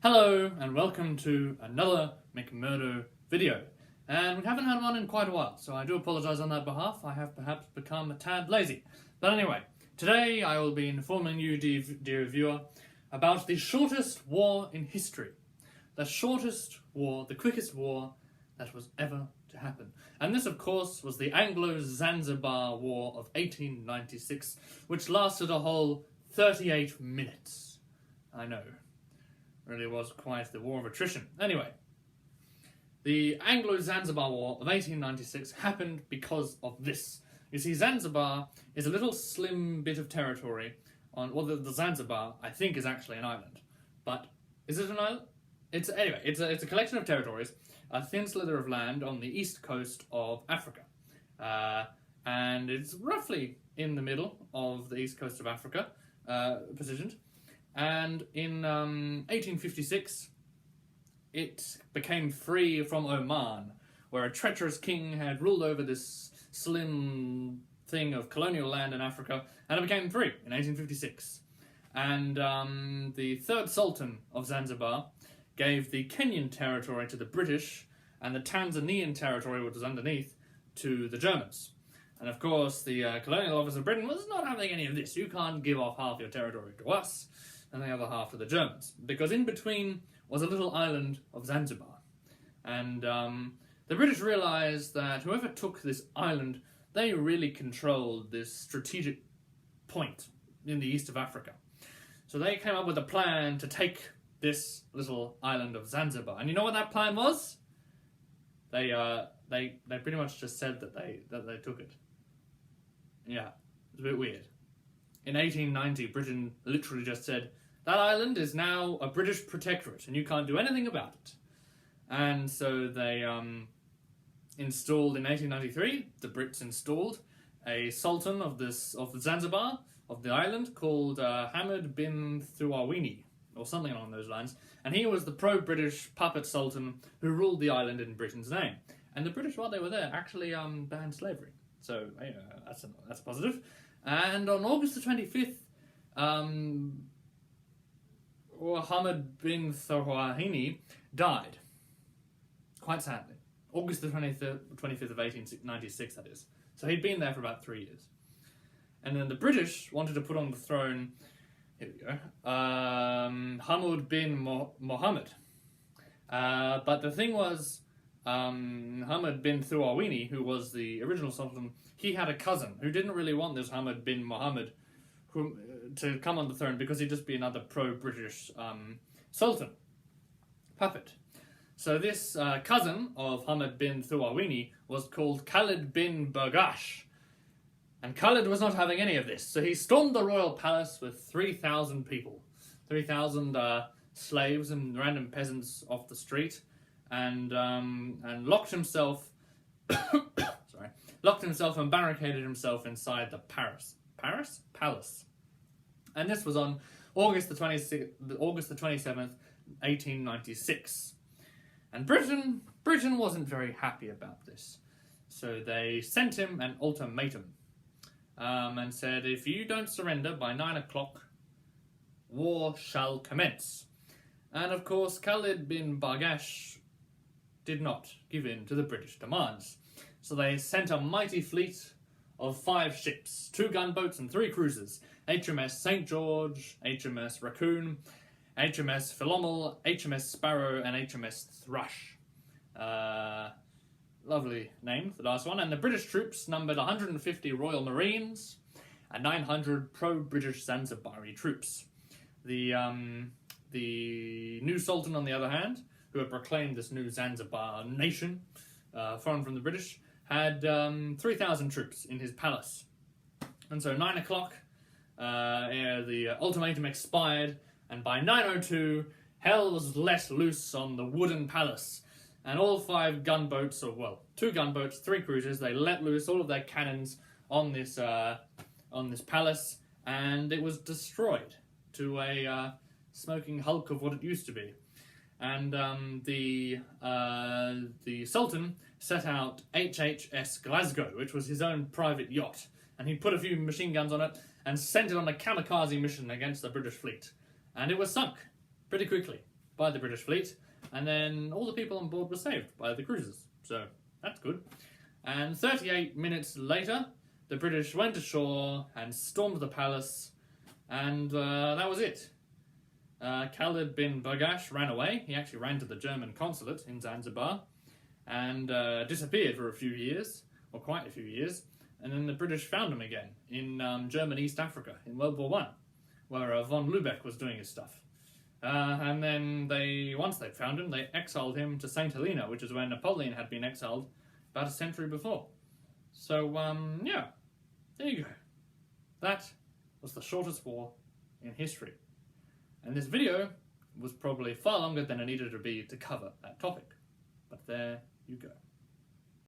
Hello and welcome to another McMurdo video. And we haven't had one in quite a while, so I do apologise on that behalf. I have perhaps become a tad lazy. But anyway, today I will be informing you, dear viewer, about the shortest war in history. The shortest war, the quickest war that was ever to happen. And this, of course, was the Anglo-Zanzibar War of 1896, which lasted a whole 38 minutes. I know. Really was quite the war of attrition. Anyway, the Anglo-Zanzibar War of 1896 happened because of this. You see, Zanzibar is a little slim bit of territory on, well, the Zanzibar, I think, is actually an island. But, is it an island? It's a collection of territories, a thin slither of land on the east coast of Africa. And it's roughly in the middle of the east coast of Africa, positioned. And in 1856, it became free from Oman, where a treacherous king had ruled over this slim thing of colonial land in Africa, and it became free in 1856. And the third Sultan of Zanzibar gave the Kenyan territory to the British, and the Tanzanian territory, which was underneath, to the Germans. And of course, the colonial office of Britain was not having any of this. You can't give off half your territory to us, and the other half to the Germans, because in between was a little island of Zanzibar. And the British realised that whoever took this island, they really controlled this strategic point in the east of Africa. So they came up with a plan to take this little island of Zanzibar. And you know what that plan was? They pretty much just said that they took it. Yeah, it's a bit weird. In 1890, Britain literally just said, that island is now a British protectorate and you can't do anything about it. And so they installed, in 1893, the Brits installed a sultan of the Zanzibar, of the island, called Hamad bin Thuawini, or something along those lines. And he was the pro-British puppet sultan who ruled the island in Britain's name. And the British, while they were there, actually banned slavery. So that's positive. And on August the 25th, Hamad bin Thuawini died. Quite sadly. August the 25th of 1896, that is. So he'd been there for about 3 years. And then the British wanted to put on the throne, here we go, Hamad bin Mohammed. But the thing was, Hamad bin Thuawini, who was the original sultan, he had a cousin who didn't really want this Hamad bin Mohammed to come on the throne because he'd just be another pro-British sultan puppet. So this cousin of Hamad bin Thuawini was called Khalid bin Bargash. And Khalid was not having any of this, so he stormed the royal palace with 3,000 people. 3,000 slaves and random peasants off the street, and locked himself and barricaded himself inside the palace. And this was on August the 27th, 1896. And Britain wasn't very happy about this. So they sent him an ultimatum and said, if you don't surrender by 9 o'clock, war shall commence. And of course, Khalid bin Bargash did not give in to the British demands. So they sent a mighty fleet of 5 ships, 2 gunboats and 3 cruisers, HMS St. George, HMS Raccoon, HMS Philomel, HMS Sparrow, and HMS Thrush. Lovely name, the last one. And the British troops numbered 150 Royal Marines and 900 pro-British Zanzibari troops. The new Sultan, on the other hand, who had proclaimed this new Zanzibar nation, foreign from the British, had 3,000 troops in his palace. And so 9 o'clock, the ultimatum expired, and by 9:02, hell was let loose on the wooden palace. And all 5 gunboats, 2 gunboats, 3 cruisers, they let loose all of their cannons on this palace, and it was destroyed to a smoking hulk of what it used to be. And the Sultan set out HHS Glasgow, which was his own private yacht, and he put a few machine guns on it and sent it on a kamikaze mission against the British fleet. And it was sunk pretty quickly. by the British fleet, and then all the people on board were saved by the cruisers. So that's good. And 38 minutes later, the British went ashore and stormed the palace, and that was it. Khalid bin Bargash ran away. He actually ran to the German consulate in Zanzibar and disappeared for a few years, or quite a few years, and then the British found him again in German East Africa in World War One, where von Lübeck was doing his stuff. And then once they'd found him, they exiled him to St. Helena, which is where Napoleon had been exiled about a century before. So, yeah, there you go. That was the shortest war in history. And this video was probably far longer than it needed to be to cover that topic. But there you go.